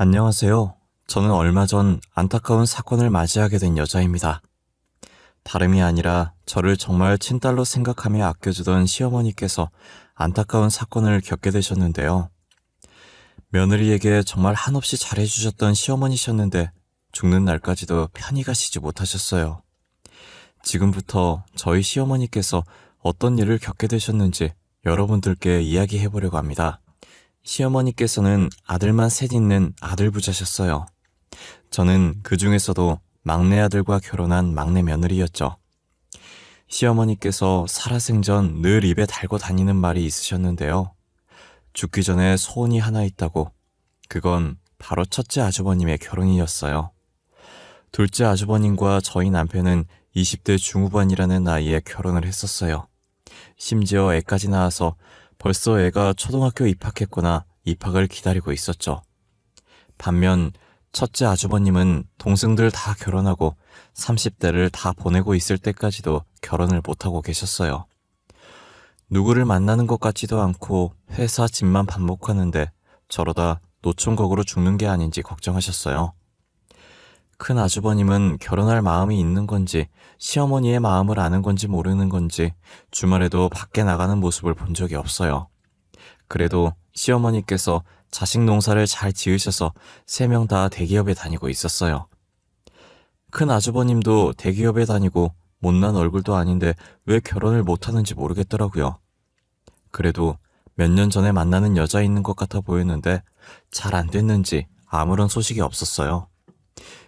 안녕하세요. 저는 얼마 전 안타까운 사건을 맞이하게 된 여자입니다. 다름이 아니라 저를 정말 친딸로 생각하며 아껴주던 시어머니께서 안타까운 사건을 겪게 되셨는데요. 며느리에게 정말 한없이 잘해주셨던 시어머니셨는데 죽는 날까지도 편히 가시지 못하셨어요. 지금부터 저희 시어머니께서 어떤 일을 겪게 되셨는지 여러분들께 이야기해보려고 합니다. 시어머니께서는 아들만 셋 있는 아들 부자셨어요. 저는 그 중에서도 막내 아들과 결혼한 막내 며느리였죠. 시어머니께서 살아생전 늘 입에 달고 다니는 말이 있으셨는데요. 죽기 전에 소원이 하나 있다고. 그건 바로 첫째 아주버님의 결혼이었어요. 둘째 아주버님과 저희 남편은 20대 중후반이라는 나이에 결혼을 했었어요. 심지어 애까지 낳아서 벌써 애가 초등학교 입학했거나 입학을 기다리고 있었죠. 반면 첫째 아주버님은 동생들 다 결혼하고 30대를 다 보내고 있을 때까지도 결혼을 못하고 계셨어요. 누구를 만나는 것 같지도 않고 회사 집만 반복하는데 저러다 노총각으로 죽는 게 아닌지 걱정하셨어요. 큰 아주버님은 결혼할 마음이 있는 건지 시어머니의 마음을 아는 건지 모르는 건지 주말에도 밖에 나가는 모습을 본 적이 없어요. 그래도 시어머니께서 자식 농사를 잘 지으셔서 3명 다 대기업에 다니고 있었어요. 큰 아주버님도 대기업에 다니고 못난 얼굴도 아닌데 왜 결혼을 못하는지 모르겠더라고요. 그래도 몇 년 전에 만나는 여자 있는 것 같아 보였는데 잘 안 됐는지 아무런 소식이 없었어요.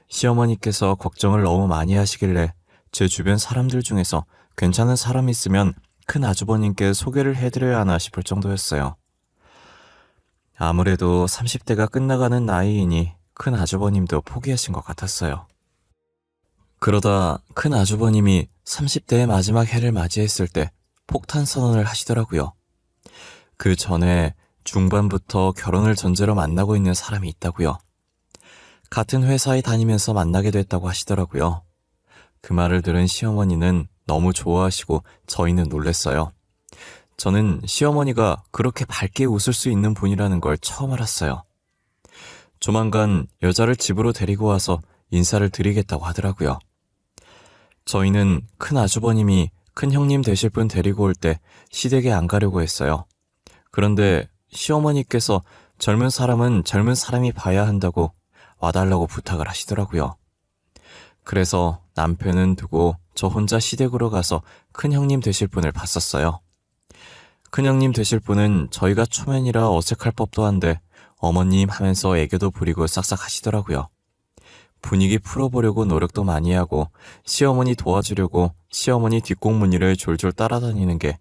시어머니께서 걱정을 너무 많이 하시길래 제 주변 사람들 중에서 괜찮은 사람이 있으면 큰 아주버님께 소개를 해드려야 하나 싶을 정도였어요. 아무래도 30대가 끝나가는 나이이니 큰 아주버님도 포기하신 것 같았어요. 그러다 큰 아주버님이 30대의 마지막 해를 맞이했을 때 폭탄 선언을 하시더라고요. 그 전에 중반부터 결혼을 전제로 만나고 있는 사람이 있다고요. 같은 회사에 다니면서 만나게 됐다고 하시더라고요. 그 말을 들은 시어머니는 너무 좋아하시고 저희는 놀랬어요. 저는 시어머니가 그렇게 밝게 웃을 수 있는 분이라는 걸 처음 알았어요. 조만간 여자를 집으로 데리고 와서 인사를 드리겠다고 하더라고요. 저희는 큰 아주버님이 큰 형님 되실 분 데리고 올 때 시댁에 안 가려고 했어요. 그런데 시어머니께서 젊은 사람은 젊은 사람이 봐야 한다고 와달라고 부탁을 하시더라고요. 그래서 남편은 두고 저 혼자 시댁으로 가서 큰 형님 되실 분을 봤었어요. 큰 형님 되실 분은 저희가 초면이라 어색할 법도 한데 어머님 하면서 애교도 부리고 싹싹 하시더라고요. 분위기 풀어보려고 노력도 많이 하고 시어머니 도와주려고 시어머니 뒷공무니를 졸졸 따라다니는 게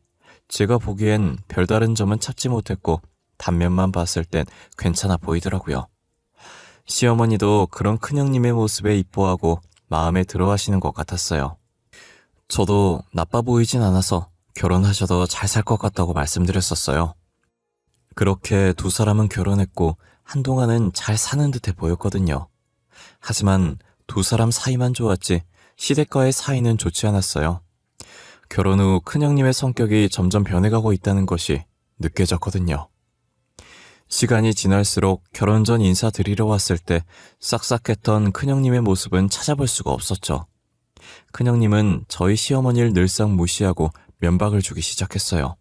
제가 보기엔 별다른 점은 찾지 못했고 단면만 봤을 땐 괜찮아 보이더라고요. 시어머니도 그런 큰형님의 모습에 이뻐하고 마음에 들어하시는 것 같았어요. 저도 나빠 보이진 않아서 결혼하셔도 잘 살 것 같다고 말씀드렸었어요. 그렇게 두 사람은 결혼했고 한동안은 잘 사는 듯해 보였거든요. 하지만 두 사람 사이만 좋았지 시댁과의 사이는 좋지 않았어요. 결혼 후 큰형님의 성격이 점점 변해가고 있다는 것이 느껴졌거든요. 시간이 지날수록 결혼 전 인사드리러 왔을 때 싹싹했던 큰형님의 모습은 찾아볼 수가 없었죠. 큰형님은 저희 시어머니를 늘상 무시하고 면박을 주기 시작했어요.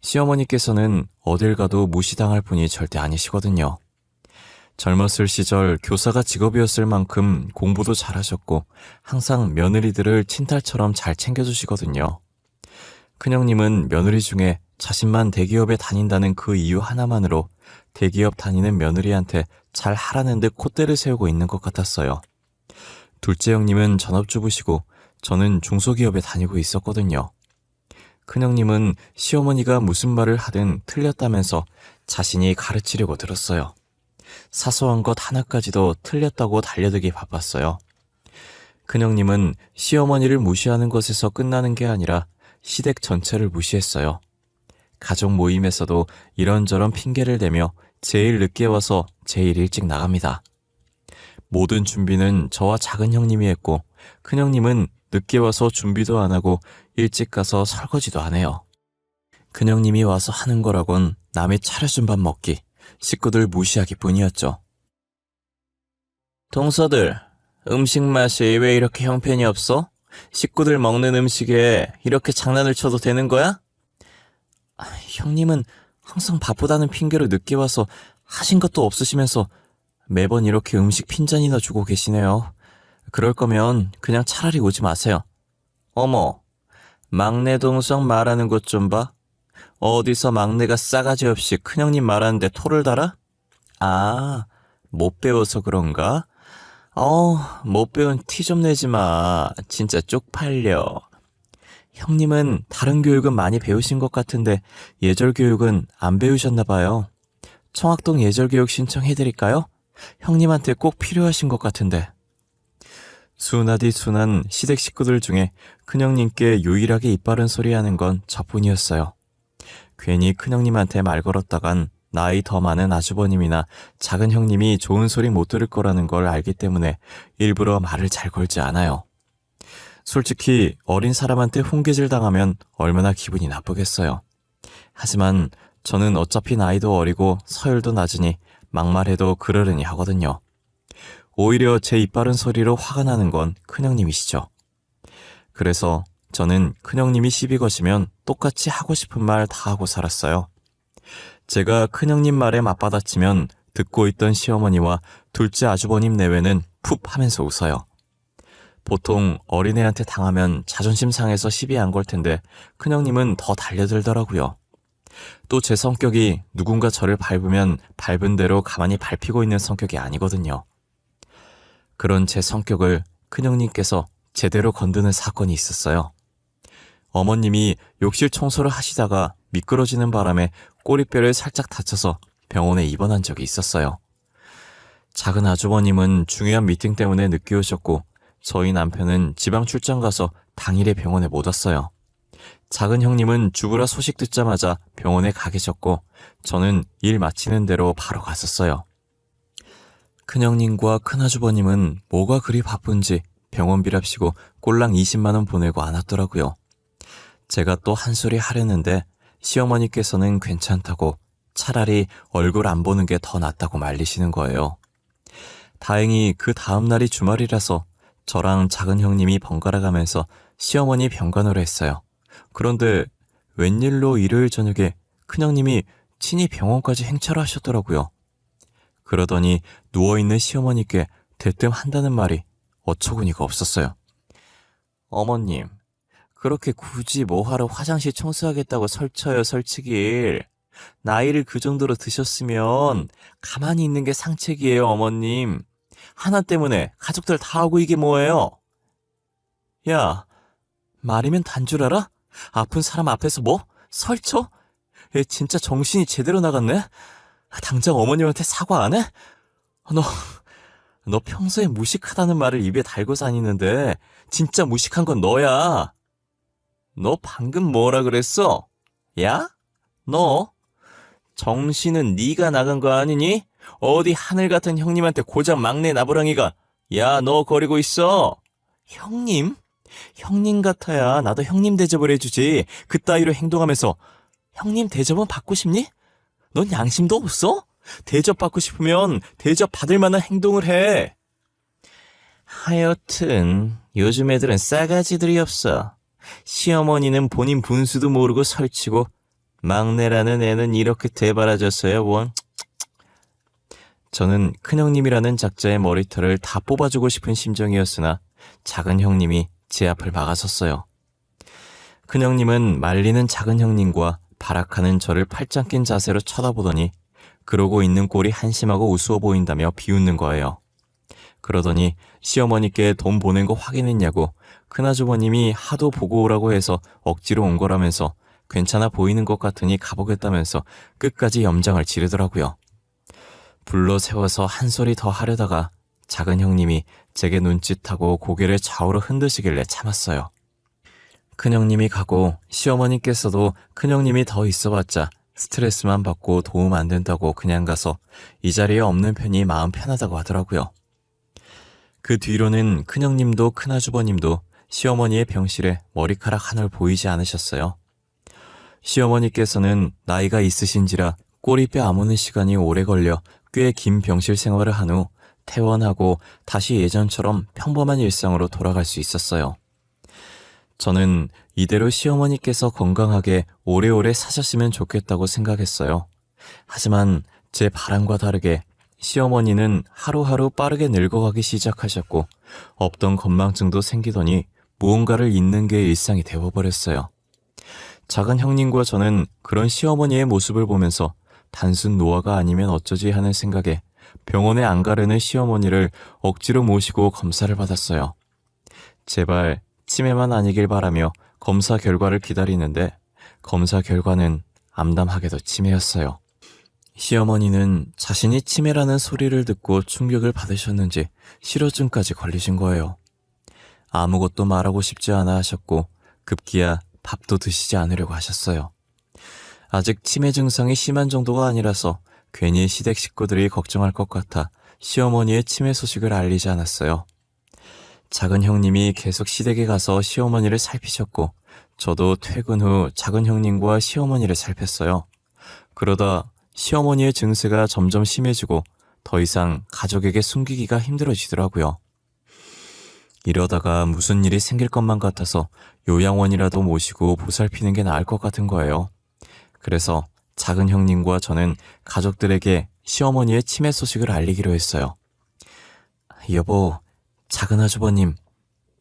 시어머니께서는 어딜 가도 무시당할 분이 절대 아니시거든요. 젊었을 시절 교사가 직업이었을 만큼 공부도 잘하셨고 항상 며느리들을 친딸처럼 잘 챙겨주시거든요. 큰형님은 며느리 중에 자신만 대기업에 다닌다는 그 이유 하나만으로 대기업 다니는 며느리한테 잘 하라는 듯 콧대를 세우고 있는 것 같았어요. 둘째 형님은 전업주부시고 저는 중소기업에 다니고 있었거든요. 큰형님은 시어머니가 무슨 말을 하든 틀렸다면서 자신이 가르치려고 들었어요. 사소한 것 하나까지도 틀렸다고 달려들기 바빴어요. 큰형님은 시어머니를 무시하는 것에서 끝나는 게 아니라 시댁 전체를 무시했어요. 가족 모임에서도 이런저런 핑계를 대며 제일 늦게 와서 제일 일찍 나갑니다. 모든 준비는 저와 작은 형님이 했고 큰형님은 늦게 와서 준비도 안 하고 일찍 가서 설거지도 안 해요. 큰형님이 와서 하는 거라곤 남이 차려준 밥 먹기, 식구들 무시하기 뿐이었죠. 동서들, 음식 맛이 왜 이렇게 형편이 없어? 식구들 먹는 음식에 이렇게 장난을 쳐도 되는 거야? 형님은 항상 바쁘다는 핑계로 늦게 와서 하신 것도 없으시면서 매번 이렇게 음식 핀잔이나 주고 계시네요. 그럴 거면 그냥 차라리 오지 마세요. 어머, 막내 동생 말하는 것 좀 봐. 어디서 막내가 싸가지 없이 큰형님 말하는데 토를 달아? 아, 못 배워서 그런가? 못 배운 티 좀 내지 마. 진짜 쪽팔려. 형님은 다른 교육은 많이 배우신 것 같은데 예절 교육은 안 배우셨나 봐요. 청학동 예절 교육 신청해드릴까요? 형님한테 꼭 필요하신 것 같은데. 순하디 순한 시댁 식구들 중에 큰형님께 유일하게 이빠른 소리 하는 건 저뿐이었어요. 괜히 큰형님한테 말 걸었다간 나이 더 많은 아주버님이나 작은 형님이 좋은 소리 못 들을 거라는 걸 알기 때문에 일부러 말을 잘 걸지 않아요. 솔직히 어린 사람한테 훈계질 당하면 얼마나 기분이 나쁘겠어요. 하지만 저는 어차피 나이도 어리고 서열도 낮으니 막말해도 그러려니 하거든요. 오히려 제 이빠른 소리로 화가 나는 건 큰형님이시죠. 그래서 저는 큰형님이 시비 거시면 똑같이 하고 싶은 말 다 하고 살았어요. 제가 큰형님 말에 맞받아치면 듣고 있던 시어머니와 둘째 아주버님 내외는 푹 하면서 웃어요. 보통 어린애한테 당하면 자존심 상해서 시비 안 걸 텐데 큰형님은 더 달려들더라고요. 또 제 성격이 누군가 저를 밟으면 밟은 대로 가만히 밟히고 있는 성격이 아니거든요. 그런 제 성격을 큰형님께서 제대로 건드는 사건이 있었어요. 어머님이 욕실 청소를 하시다가 미끄러지는 바람에 꼬리뼈를 살짝 다쳐서 병원에 입원한 적이 있었어요. 작은 아주버님은 중요한 미팅 때문에 늦게 오셨고 저희 남편은 지방 출장 가서 당일에 병원에 못 왔어요. 작은 형님은 죽으라 소식 듣자마자 병원에 가 계셨고 저는 일 마치는 대로 바로 갔었어요. 큰형님과 큰아주버님은 뭐가 그리 바쁜지 병원비랍시고 꼴랑 20만 원 보내고 안 왔더라고요. 제가 또 한 소리 하려는데 시어머니께서는 괜찮다고 차라리 얼굴 안 보는 게 더 낫다고 말리시는 거예요. 다행히 그 다음 날이 주말이라서 저랑 작은 형님이 번갈아 가면서 시어머니 병간호를 했어요. 그런데 웬일로 일요일 저녁에 큰형님이 친히 병원까지 행차를 하셨더라고요. 그러더니 누워있는 시어머니께 대뜸 한다는 말이 어처구니가 없었어요. 어머님, 그렇게 굳이 뭐하러 화장실 청소하겠다고 설쳐요, 설치길. 나이를 그 정도로 드셨으면 가만히 있는 게 상책이에요, 어머님. 하나 때문에 가족들 다 하고 이게 뭐예요? 야, 말이면 단 줄 알아? 아픈 사람 앞에서 뭐? 설쳐? 얘 진짜 정신이 제대로 나갔네? 당장 어머님한테 사과 안 해? 너 평소에 무식하다는 말을 입에 달고 다니는데 진짜 무식한 건 너야. 너 방금 뭐라 그랬어? 야? 너? 정신은 네가 나간 거 아니니? 어디 하늘 같은 형님한테 고작 막내 나부랑이가 야, 너 거리고 있어. 형님? 형님 같아야 나도 형님 대접을 해주지. 그따위로 행동하면서 형님 대접은 받고 싶니? 넌 양심도 없어? 대접받고 싶으면 대접받을 만한 행동을 해. 하여튼 요즘 애들은 싸가지들이 없어. 시어머니는 본인 분수도 모르고 설치고 막내라는 애는 이렇게 대바라졌어요, 원. 저는 큰형님이라는 작자의 머리털을 다 뽑아주고 싶은 심정이었으나 작은 형님이 제 앞을 막아섰어요. 큰형님은 말리는 작은 형님과 발악하는 저를 팔짱 낀 자세로 쳐다보더니 그러고 있는 꼴이 한심하고 우스워 보인다며 비웃는 거예요. 그러더니 시어머니께 돈 보낸 거 확인했냐고 큰아주버님이 하도 보고 오라고 해서 억지로 온 거라면서 괜찮아 보이는 것 같으니 가보겠다면서 끝까지 염장을 지르더라고요. 불러 세워서 한 소리 더 하려다가 작은 형님이 제게 눈짓하고 고개를 좌우로 흔드시길래 참았어요. 큰형님이 가고 시어머니께서도 큰형님이 더 있어봤자 스트레스만 받고 도움 안 된다고 그냥 가서 이 자리에 없는 편이 마음 편하다고 하더라고요. 그 뒤로는 큰형님도 큰아주버님도 시어머니의 병실에 머리카락 하늘 보이지 않으셨어요. 시어머니께서는 나이가 있으신지라 꼬리뼈 아무는 시간이 오래 걸려 꽤 긴 병실 생활을 한 후 퇴원하고 다시 예전처럼 평범한 일상으로 돌아갈 수 있었어요. 저는 이대로 시어머니께서 건강하게 오래오래 사셨으면 좋겠다고 생각했어요. 하지만 제 바람과 다르게 시어머니는 하루하루 빠르게 늙어가기 시작하셨고 없던 건망증도 생기더니 무언가를 잊는 게 일상이 되어버렸어요. 작은 형님과 저는 그런 시어머니의 모습을 보면서 단순 노화가 아니면 어쩌지 하는 생각에 병원에 안 가려는 시어머니를 억지로 모시고 검사를 받았어요. 제발 치매만 아니길 바라며 검사 결과를 기다리는데 검사 결과는 암담하게도 치매였어요. 시어머니는 자신이 치매라는 소리를 듣고 충격을 받으셨는지 실어증까지 걸리신 거예요. 아무것도 말하고 싶지 않아 하셨고 급기야 밥도 드시지 않으려고 하셨어요. 아직 치매 증상이 심한 정도가 아니라서 괜히 시댁 식구들이 걱정할 것 같아 시어머니의 치매 소식을 알리지 않았어요. 작은 형님이 계속 시댁에 가서 시어머니를 살피셨고 저도 퇴근 후 작은 형님과 시어머니를 살폈어요. 그러다 시어머니의 증세가 점점 심해지고 더 이상 가족에게 숨기기가 힘들어지더라고요. 이러다가 무슨 일이 생길 것만 같아서 요양원이라도 모시고 보살피는 게 나을 것 같은 거예요. 그래서 작은 형님과 저는 가족들에게 시어머니의 치매 소식을 알리기로 했어요. 여보, 작은 아주버님,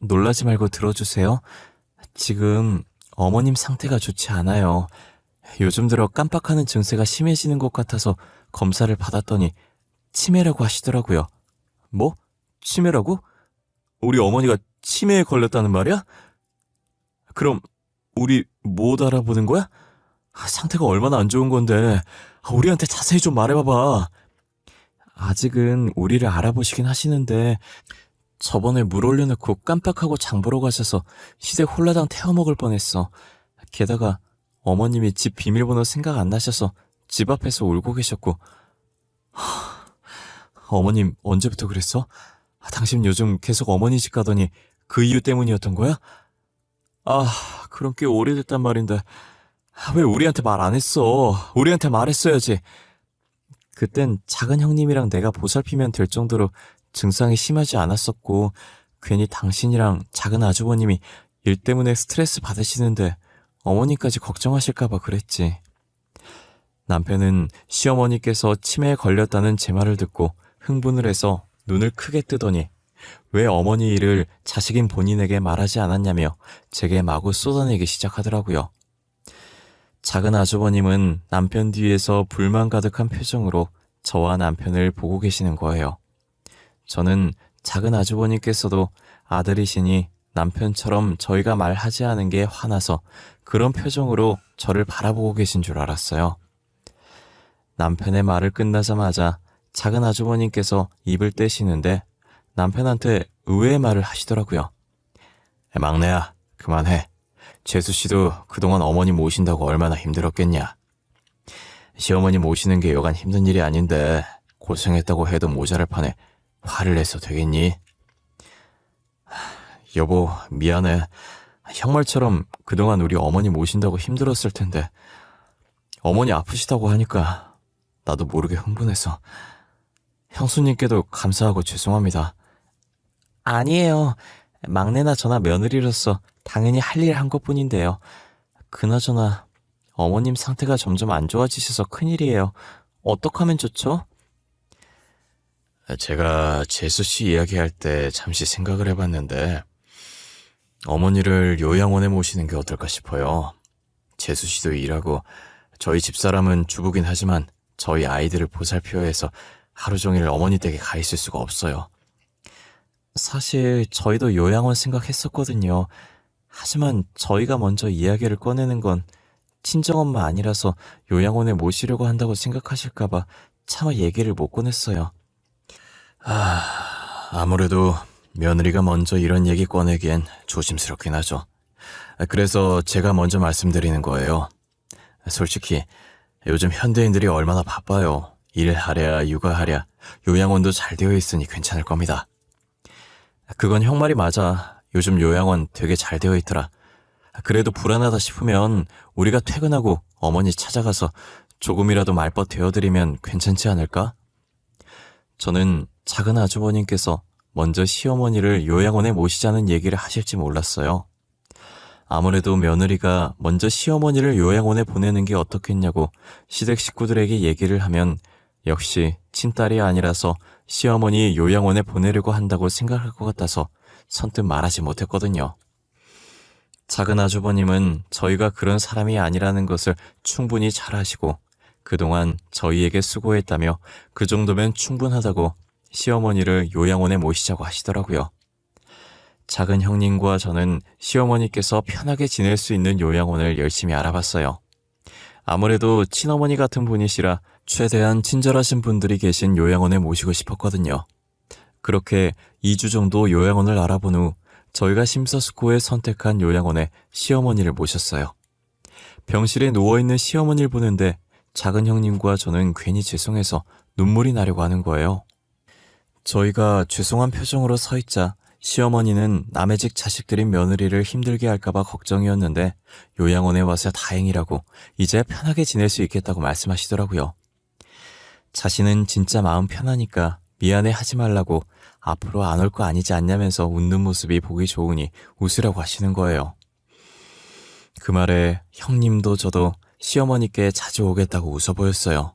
놀라지 말고 들어주세요. 지금 어머님 상태가 좋지 않아요. 요즘 들어 깜빡하는 증세가 심해지는 것 같아서 검사를 받았더니 치매라고 하시더라고요. 뭐? 치매라고? 우리 어머니가 치매에 걸렸다는 말이야? 그럼 우리 못 알아보는 거야? 상태가 얼마나 안 좋은 건데 우리한테 자세히 좀 말해봐봐. 아직은 우리를 알아보시긴 하시는데 저번에 물 올려놓고 깜빡하고 장 보러 가셔서 시댁 홀라당 태워먹을 뻔했어. 게다가 어머님이 집 비밀번호 생각 안 나셔서 집 앞에서 울고 계셨고. 어머님 언제부터 그랬어? 당신 요즘 계속 어머니 집 가더니 그 이유 때문이었던 거야? 그럼 꽤 오래됐단 말인데 왜 우리한테 말 안 했어? 우리한테 말했어야지. 그땐 작은 형님이랑 내가 보살피면 될 정도로 증상이 심하지 않았었고 괜히 당신이랑 작은 아주버님이 일 때문에 스트레스 받으시는데 어머니까지 걱정하실까봐 그랬지. 남편은 시어머니께서 치매에 걸렸다는 제 말을 듣고 흥분을 해서 눈을 크게 뜨더니 왜 어머니 일을 자식인 본인에게 말하지 않았냐며 제게 마구 쏟아내기 시작하더라고요. 작은 아주버님은 남편 뒤에서 불만 가득한 표정으로 저와 남편을 보고 계시는 거예요. 저는 작은 아주버님께서도 아들이시니 남편처럼 저희가 말하지 않은 게 화나서 그런 표정으로 저를 바라보고 계신 줄 알았어요. 남편의 말을 끝나자마자 작은 아주버님께서 입을 떼시는데 남편한테 의외의 말을 하시더라고요. 막내야, 그만해. 재수씨도 그동안 어머니 모신다고 얼마나 힘들었겠냐. 시어머니 모시는 게 여간 힘든 일이 아닌데 고생했다고 해도 모자랄 판에 화를 내서 되겠니? 여보, 미안해. 형말처럼 그동안 우리 어머니 모신다고 힘들었을 텐데 어머니 아프시다고 하니까 나도 모르게 흥분해서 형수님께도 감사하고 죄송합니다. 아니에요. 막내나 저나 며느리로서 당연히 할 일 한 것뿐인데요. 그나저나 어머님 상태가 점점 안 좋아지셔서 큰일이에요. 어떡 하면 좋죠? 제가 재수씨 이야기할 때 잠시 생각을 해봤는데 어머니를 요양원에 모시는 게 어떨까 싶어요. 재수씨도 일하고 저희 집사람은 주부긴 하지만 저희 아이들을 보살펴야 해서 하루 종일 어머니 댁에 가 있을 수가 없어요. 사실 저희도 요양원 생각했었거든요. 하지만 저희가 먼저 이야기를 꺼내는 건 친정엄마 아니라서 요양원에 모시려고 한다고 생각하실까봐 차마 얘기를 못 꺼냈어요. 아무래도 며느리가 먼저 이런 얘기 꺼내기엔 조심스럽긴 하죠. 그래서 제가 먼저 말씀드리는 거예요. 솔직히 요즘 현대인들이 얼마나 바빠요. 일하랴 육아하랴 요양원도 잘 되어 있으니 괜찮을 겁니다. 그건 형 말이 맞아. 요즘 요양원 되게 잘 되어 있더라. 그래도 불안하다 싶으면 우리가 퇴근하고 어머니 찾아가서 조금이라도 말벗 대어드리면 괜찮지 않을까? 저는 작은 아주버님께서 먼저 시어머니를 요양원에 모시자는 얘기를 하실지 몰랐어요. 아무래도 며느리가 먼저 시어머니를 요양원에 보내는 게 어떻겠냐고 시댁 식구들에게 얘기를 하면 역시 친딸이 아니라서 시어머니 요양원에 보내려고 한다고 생각할 것 같아서 선뜻 말하지 못했거든요. 작은 아주버님은 저희가 그런 사람이 아니라는 것을 충분히 잘 아시고 그동안 저희에게 수고했다며 그 정도면 충분하다고 시어머니를 요양원에 모시자고 하시더라고요. 작은 형님과 저는 시어머니께서 편하게 지낼 수 있는 요양원을 열심히 알아봤어요. 아무래도 친어머니 같은 분이시라 최대한 친절하신 분들이 계신 요양원에 모시고 싶었거든요. 그렇게 2주 정도 요양원을 알아본 후 저희가 심사숙고해 선택한 요양원에 시어머니를 모셨어요. 병실에 누워있는 시어머니를 보는데 작은 형님과 저는 괜히 죄송해서 눈물이 나려고 하는 거예요. 저희가 죄송한 표정으로 서 있자 시어머니는 남의 집 자식들인 며느리를 힘들게 할까봐 걱정이었는데 요양원에 와서 다행이라고 이제 편하게 지낼 수 있겠다고 말씀하시더라고요. 자신은 진짜 마음 편하니까 미안해 하지 말라고 앞으로 안 올 거 아니지 않냐면서 웃는 모습이 보기 좋으니 웃으라고 하시는 거예요. 그 말에 형님도 저도 시어머니께 자주 오겠다고 웃어 보였어요.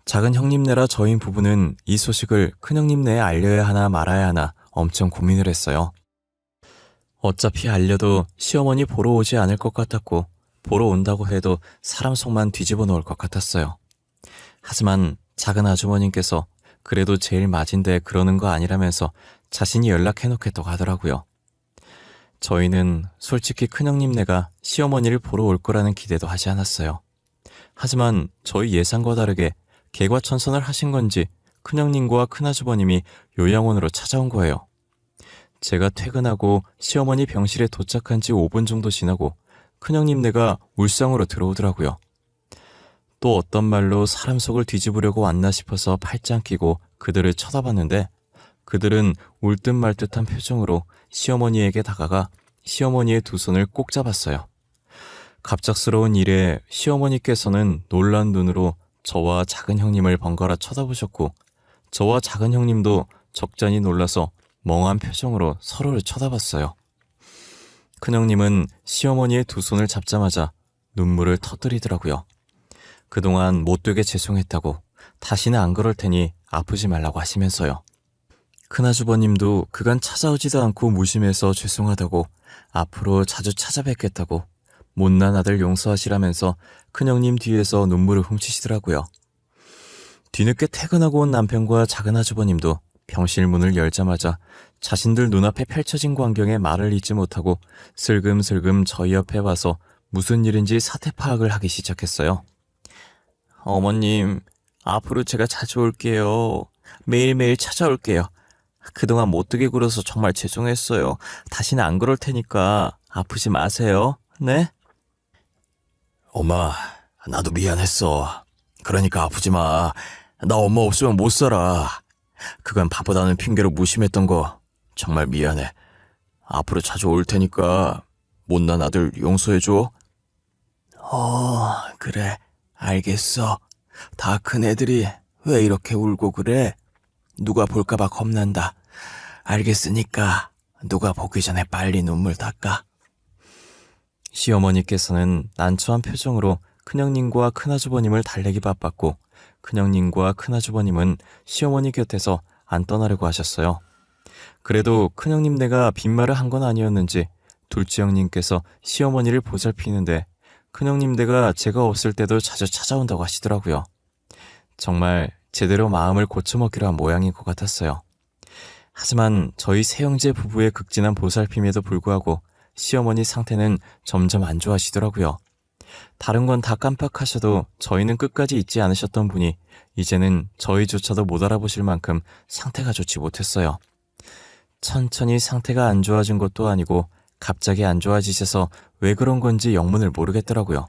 작은 형님네라 저희 부부는 이 소식을 큰형님네에 알려야 하나 말아야 하나 엄청 고민을 했어요. 어차피 알려도 시어머니 보러 오지 않을 것 같았고 보러 온다고 해도 사람 속만 뒤집어 놓을 것 같았어요. 하지만 작은 아주머님께서 그래도 제일 맞은데 그러는 거 아니라면서 자신이 연락해놓겠다고 하더라고요. 저희는 솔직히 큰형님네가 시어머니를 보러 올 거라는 기대도 하지 않았어요. 하지만 저희 예상과 다르게 개과천선을 하신 건지 큰형님과 큰아주버님이 요양원으로 찾아온 거예요. 제가 퇴근하고 시어머니 병실에 도착한 지 5분 정도 지나고 큰형님네가 울상으로 들어오더라고요. 또 어떤 말로 사람 속을 뒤집으려고 왔나 싶어서 팔짱 끼고 그들을 쳐다봤는데 그들은 울 듯 말 듯한 표정으로 시어머니에게 다가가 시어머니의 두 손을 꼭 잡았어요. 갑작스러운 일에 시어머니께서는 놀란 눈으로 저와 작은 형님을 번갈아 쳐다보셨고 저와 작은 형님도 적잖이 놀라서 멍한 표정으로 서로를 쳐다봤어요. 큰형님은 시어머니의 두 손을 잡자마자 눈물을 터뜨리더라고요. 그동안 못되게 죄송했다고 다시는 안 그럴 테니 아프지 말라고 하시면서요. 큰아주버님도 그간 찾아오지도 않고 무심해서 죄송하다고 앞으로 자주 찾아뵙겠다고 못난 아들 용서하시라면서 큰형님 뒤에서 눈물을 훔치시더라고요. 뒤늦게 퇴근하고 온 남편과 작은 아주버님도 병실 문을 열자마자 자신들 눈앞에 펼쳐진 광경에 말을 잇지 못하고 슬금슬금 저희 옆에 와서 무슨 일인지 사태 파악을 하기 시작했어요. 어머님, 앞으로 제가 자주 올게요. 매일매일 찾아올게요. 그동안 못되게 굴어서 정말 죄송했어요. 다시는 안 그럴 테니까 아프지 마세요. 네? 엄마, 나도 미안했어. 그러니까 아프지 마. 나 엄마 없으면 못 살아. 그간 바쁘다는 핑계로 무심했던 거 정말 미안해. 앞으로 자주 올 테니까 못난 아들 용서해줘. 그래. 알겠어. 다 큰 애들이 왜 이렇게 울고 그래? 누가 볼까봐 겁난다. 알겠으니까 누가 보기 전에 빨리 눈물 닦아. 시어머니께서는 난처한 표정으로 큰형님과 큰아주버님을 달래기 바빴고 큰형님과 큰아주버님은 시어머니 곁에서 안 떠나려고 하셨어요. 그래도 큰형님네가 빈말을 한 건 아니었는지 둘째 형님께서 시어머니를 보살피는데 큰형님네가 제가 없을 때도 자주 찾아온다고 하시더라고요. 정말 제대로 마음을 고쳐먹기로 한 모양인 것 같았어요. 하지만 저희 세형제 부부의 극진한 보살핌에도 불구하고 시어머니 상태는 점점 안 좋아지더라고요. 다른 건 다 깜빡하셔도 저희는 끝까지 잊지 않으셨던 분이 이제는 저희조차도 못 알아보실 만큼 상태가 좋지 못했어요. 천천히 상태가 안 좋아진 것도 아니고 갑자기 안 좋아지셔서 왜 그런 건지 영문을 모르겠더라고요.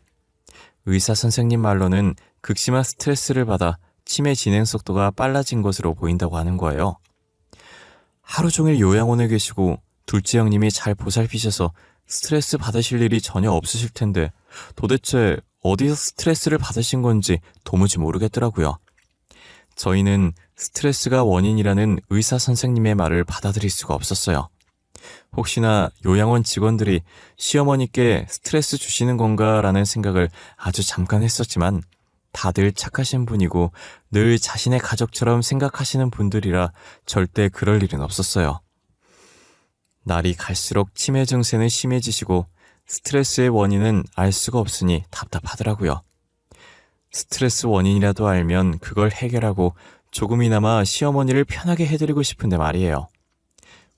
의사 선생님 말로는 극심한 스트레스를 받아 치매 진행 속도가 빨라진 것으로 보인다고 하는 거예요. 하루 종일 요양원에 계시고 둘째 형님이 잘 보살피셔서 스트레스 받으실 일이 전혀 없으실 텐데 도대체 어디서 스트레스를 받으신 건지 도무지 모르겠더라고요. 저희는 스트레스가 원인이라는 의사 선생님의 말을 받아들일 수가 없었어요. 혹시나 요양원 직원들이 시어머니께 스트레스 주시는 건가라는 생각을 아주 잠깐 했었지만 다들 착하신 분이고 늘 자신의 가족처럼 생각하시는 분들이라 절대 그럴 일은 없었어요. 날이 갈수록 치매 증세는 심해지시고 스트레스의 원인은 알 수가 없으니 답답하더라고요. 스트레스 원인이라도 알면 그걸 해결하고 조금이나마 시어머니를 편하게 해드리고 싶은데 말이에요.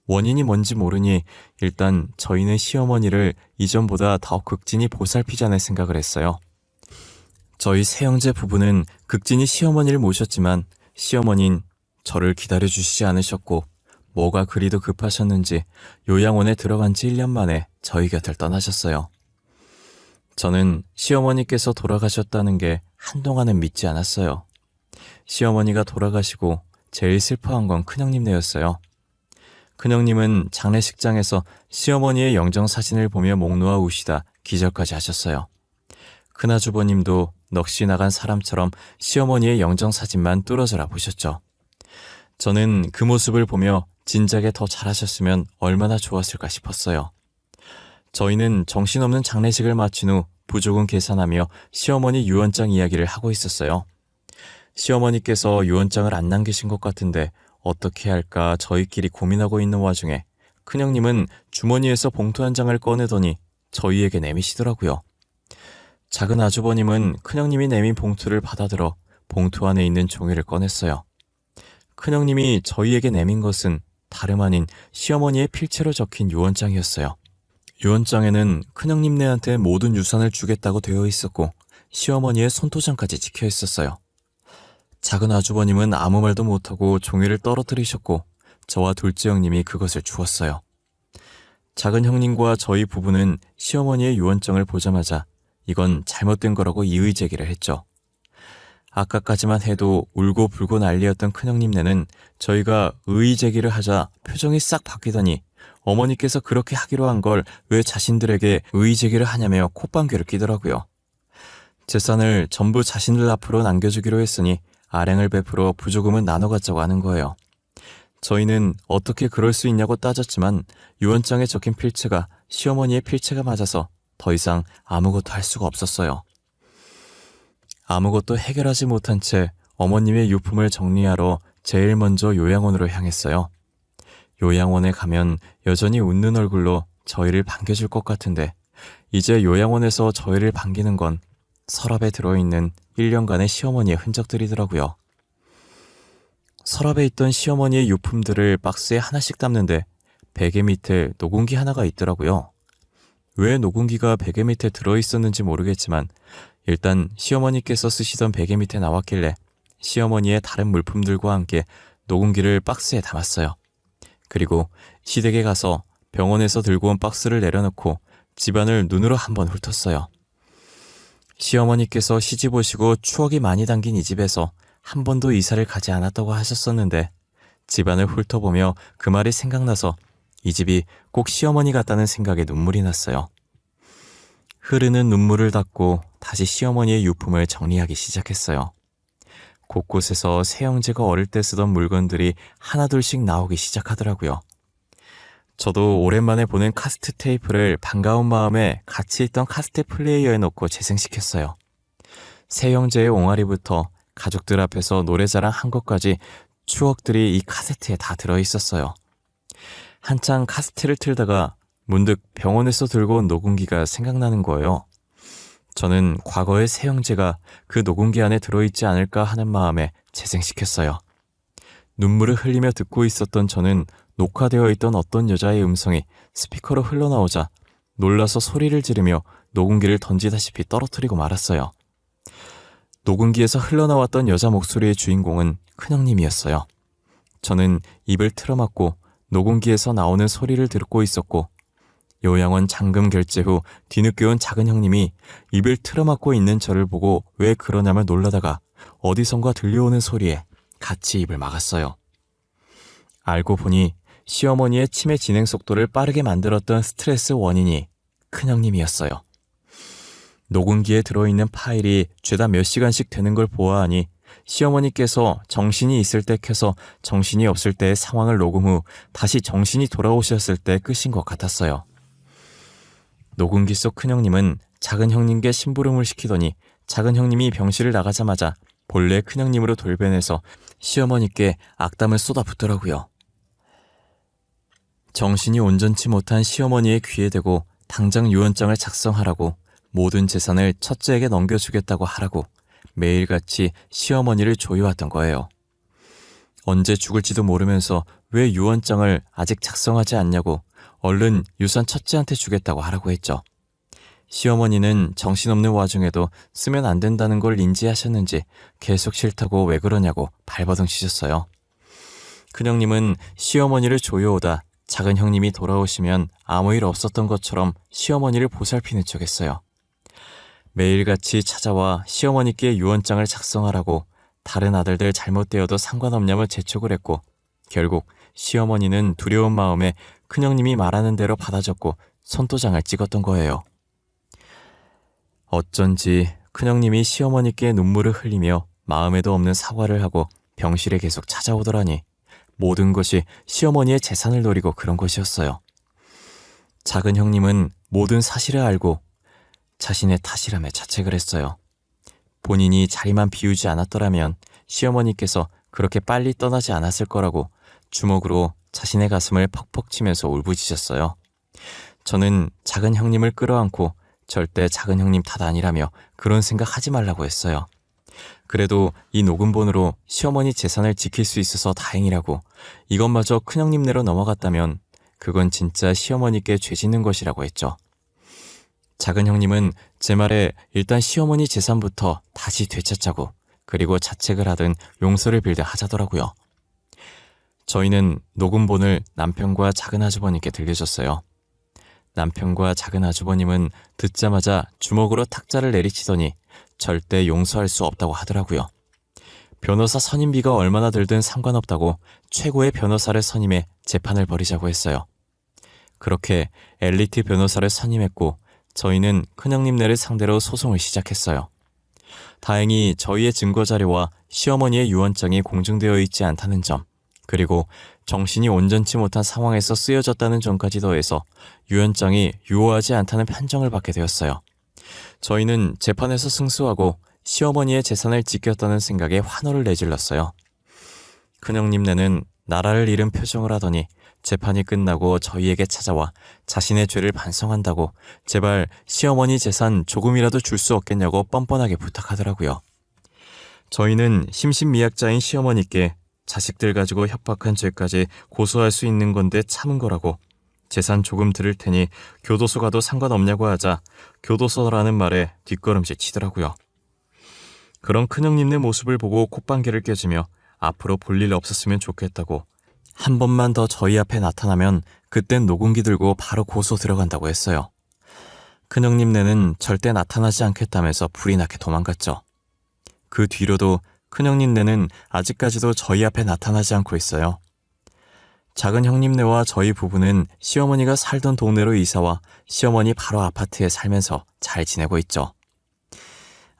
원인이 뭔지 모르니 일단 저희는 시어머니를 이전보다 더 극진히 보살피자는 생각을 했어요. 저희 새형제 부부는 극진히 시어머니를 모셨지만 시어머니는 저를 기다려주시지 않으셨고 뭐가 그리도 급하셨는지 요양원에 들어간 지 1년 만에 저희 곁을 떠나셨어요. 저는 시어머니께서 돌아가셨다는 게 한동안은 믿지 않았어요. 시어머니가 돌아가시고 제일 슬퍼한 건 큰형님네였어요. 큰형님은 장례식장에서 시어머니의 영정사진을 보며 목 놓아 우시다 기절까지 하셨어요. 큰아주버님도 넋이 나간 사람처럼 시어머니의 영정사진만 뚫어져라 보셨죠. 저는 그 모습을 보며 진작에 더 잘하셨으면 얼마나 좋았을까 싶었어요. 저희는 정신없는 장례식을 마친 후 부조금 계산하며 시어머니 유언장 이야기를 하고 있었어요. 시어머니께서 유언장을 안 남기신 것 같은데 어떻게 할까 저희끼리 고민하고 있는 와중에 큰형님은 주머니에서 봉투 한 장을 꺼내더니 저희에게 내미시더라고요. 작은 아주버님은 큰형님이 내민 봉투를 받아들어 봉투 안에 있는 종이를 꺼냈어요. 큰형님이 저희에게 내민 것은 다름 아닌 시어머니의 필체로 적힌 유언장이었어요. 유언장에는 큰형님네한테 모든 유산을 주겠다고 되어 있었고 시어머니의 손토장까지 찍혀 있었어요. 작은 아주버님은 아무 말도 못하고 종이를 떨어뜨리셨고 저와 둘째 형님이 그것을 주었어요. 작은 형님과 저희 부부는 시어머니의 유언장을 보자마자 이건 잘못된 거라고 이의 제기를 했죠. 아까까지만 해도 울고불고 난리였던 큰형님네는 저희가 의의 제기를 하자 표정이 싹 바뀌더니 어머니께서 그렇게 하기로 한 걸 왜 자신들에게 의의 제기를 하냐며 콧방귀를 끼더라고요. 재산을 전부 자신들 앞으로 남겨주기로 했으니 아량을 베풀어 부조금은 나눠 갖자고 하는 거예요. 저희는 어떻게 그럴 수 있냐고 따졌지만 유언장에 적힌 필체가 시어머니의 필체가 맞아서 더 이상 아무것도 할 수가 없었어요. 아무것도 해결하지 못한 채 어머님의 유품을 정리하러 제일 먼저 요양원으로 향했어요. 요양원에 가면 여전히 웃는 얼굴로 저희를 반겨줄 것 같은데 이제 요양원에서 저희를 반기는 건 서랍에 들어있는 1년간의 시어머니의 흔적들이더라고요. 서랍에 있던 시어머니의 유품들을 박스에 하나씩 담는데 베개 밑에 노공기 하나가 있더라고요. 왜 노공기가 베개 밑에 들어있었는지 모르겠지만 일단 시어머니께서 쓰시던 베개 밑에 나왔길래 시어머니의 다른 물품들과 함께 노공기를 박스에 담았어요. 그리고 시댁에 가서 병원에서 들고 온 박스를 내려놓고 집안을 눈으로 한번 훑었어요. 시어머니께서 시집 오시고 추억이 많이 담긴 이 집에서 한 번도 이사를 가지 않았다고 하셨었는데 집안을 훑어보며 그 말이 생각나서 이 집이 꼭 시어머니 같다는 생각에 눈물이 났어요. 흐르는 눈물을 닦고 다시 시어머니의 유품을 정리하기 시작했어요. 곳곳에서 새형제가 어릴 때 쓰던 물건들이 하나둘씩 나오기 시작하더라고요. 저도 오랜만에 보는 카세트 테이프를 반가운 마음에 같이 있던 카세트 플레이어에 넣고 재생시켰어요. 새형제의 옹알이부터 가족들 앞에서 노래자랑 한 것까지 추억들이 이 카세트에 다 들어있었어요. 한창 카세트를 틀다가 문득 병원에서 들고 온 녹음기가 생각나는 거예요. 저는 과거의 새형제가 그 녹음기 안에 들어있지 않을까 하는 마음에 재생시켰어요. 눈물을 흘리며 듣고 있었던 저는 녹화되어 있던 어떤 여자의 음성이 스피커로 흘러나오자 놀라서 소리를 지르며 녹음기를 던지다시피 떨어뜨리고 말았어요. 녹음기에서 흘러나왔던 여자 목소리의 주인공은 큰형님이었어요. 저는 입을 틀어막고 녹음기에서 나오는 소리를 듣고 있었고 요양원 잔금 결제 후 뒤늦게 온 작은 형님이 입을 틀어막고 있는 저를 보고 왜 그러냐며 놀라다가 어디선가 들려오는 소리에 같이 입을 막았어요. 알고 보니 시어머니의 치매 진행 속도를 빠르게 만들었던 스트레스 원인이 큰형님이었어요. 녹음기에 들어있는 파일이 죄다 몇 시간씩 되는 걸 보아하니 시어머니께서 정신이 있을 때 켜서 정신이 없을 때의 상황을 녹음 후 다시 정신이 돌아오셨을 때 끝인 것 같았어요. 녹음기 속 큰형님은 작은 형님께 심부름을 시키더니 작은 형님이 병실을 나가자마자 본래 큰형님으로 돌변해서 시어머니께 악담을 쏟아붓더라고요. 정신이 온전치 못한 시어머니의 귀에 대고 당장 유언장을 작성하라고, 모든 재산을 첫째에게 넘겨주겠다고 하라고 매일같이 시어머니를 조여왔던 거예요. 언제 죽을지도 모르면서 왜 유언장을 아직 작성하지 않냐고 얼른 유산 첫째한테 주겠다고 하라고 했죠. 시어머니는 정신없는 와중에도 쓰면 안 된다는 걸 인지하셨는지 계속 싫다고 왜 그러냐고 발버둥 치셨어요. 큰형님은 시어머니를 조여오다 작은 형님이 돌아오시면 아무 일 없었던 것처럼 시어머니를 보살피는 척했어요. 매일같이 찾아와 시어머니께 유언장을 작성하라고 다른 아들들 잘못되어도 상관없냐며 재촉을 했고, 결국 시어머니는 두려운 마음에 큰형님이 말하는 대로 받아줬고 손도장을 찍었던 거예요. 어쩐지 큰형님이 시어머니께 눈물을 흘리며 마음에도 없는 사과를 하고 병실에 계속 찾아오더라니 모든 것이 시어머니의 재산을 노리고 그런 것이었어요. 작은 형님은 모든 사실을 알고 자신의 탓이라며 자책을 했어요. 본인이 자리만 비우지 않았더라면 시어머니께서 그렇게 빨리 떠나지 않았을 거라고 주먹으로 자신의 가슴을 퍽퍽 치면서 울부짖었어요. 저는 작은 형님을 끌어안고 절대 작은 형님 탓 아니라며 그런 생각 하지 말라고 했어요. 그래도 이 녹음본으로 시어머니 재산을 지킬 수 있어서 다행이라고, 이것마저 큰형님네로 넘어갔다면 그건 진짜 시어머니께 죄 짓는 것이라고 했죠. 작은 형님은 제 말에 일단 시어머니 재산부터 다시 되찾자고, 그리고 자책을 하든 용서를 빌든 하자더라고요. 저희는 녹음본을 남편과 작은 아주버님께 들려줬어요. 남편과 작은 아주버님은 듣자마자 주먹으로 탁자를 내리치더니 절대 용서할 수 없다고 하더라고요. 변호사 선임비가 얼마나 들든 상관없다고 최고의 변호사를 선임해 재판을 벌이자고 했어요. 그렇게 엘리트 변호사를 선임했고 저희는 큰형님네를 상대로 소송을 시작했어요. 다행히 저희의 증거자료와 시어머니의 유언장이 공증되어 있지 않다는 점, 그리고 정신이 온전치 못한 상황에서 쓰여졌다는 점까지 더해서 유언장이 유효하지 않다는 판정을 받게 되었어요. 저희는 재판에서 승소하고 시어머니의 재산을 지켰다는 생각에 환호를 내질렀어요. 큰형님네는 나라를 잃은 표정을 하더니 재판이 끝나고 저희에게 찾아와 자신의 죄를 반성한다고 제발 시어머니 재산 조금이라도 줄 수 없겠냐고 뻔뻔하게 부탁하더라고요. 저희는 심신미약자인 시어머니께 자식들 가지고 협박한 죄까지 고소할 수 있는 건데 참은 거라고, 재산 조금 들을 테니 교도소 가도 상관없냐고 하자 교도소라는 말에 뒷걸음질 치더라고요. 그런 큰형님네 모습을 보고 콧방귀를 껴주며 앞으로 볼 일 없었으면 좋겠다고, 한 번만 더 저희 앞에 나타나면 그땐 녹음기 들고 바로 고소 들어간다고 했어요. 큰형님네는 절대 나타나지 않겠다면서 불이 나게 도망갔죠. 그 뒤로도 큰형님네는 아직까지도 저희 앞에 나타나지 않고 있어요. 작은 형님네와 저희 부부는 시어머니가 살던 동네로 이사와 시어머니 바로 아파트에 살면서 잘 지내고 있죠.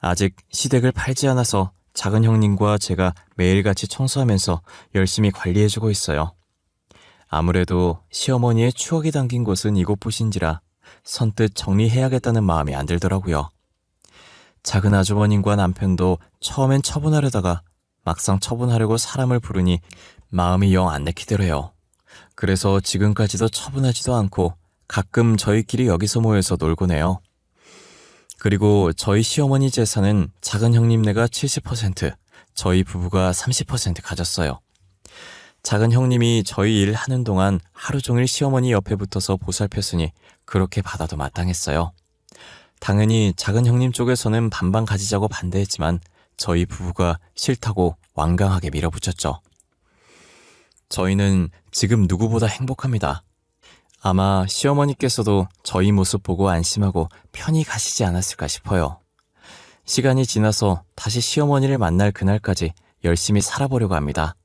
아직 시댁을 팔지 않아서 작은 형님과 제가 매일같이 청소하면서 열심히 관리해주고 있어요. 아무래도 시어머니의 추억이 담긴 곳은 이곳뿐인지라 선뜻 정리해야겠다는 마음이 안 들더라고요. 작은 아주버님과 남편도 처음엔 처분하려다가 막상 처분하려고 사람을 부르니 마음이 영 안 내키더래요. 그래서 지금까지도 처분하지도 않고 가끔 저희끼리 여기서 모여서 놀곤 해요. 그리고 저희 시어머니 재산은 작은 형님네가 70%, 저희 부부가 30% 가졌어요. 작은 형님이 저희 일 하는 동안 하루 종일 시어머니 옆에 붙어서 보살폈으니 그렇게 받아도 마땅했어요. 당연히 작은 형님 쪽에서는 반반 가지자고 반대했지만 저희 부부가 싫다고 완강하게 밀어붙였죠. 저희는 지금 누구보다 행복합니다. 아마 시어머니께서도 저희 모습 보고 안심하고 편히 가시지 않았을까 싶어요. 시간이 지나서 다시 시어머니를 만날 그날까지 열심히 살아보려고 합니다.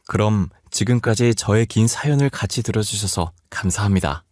그럼 지금까지 저의 긴 사연을 같이 들어주셔서 감사합니다.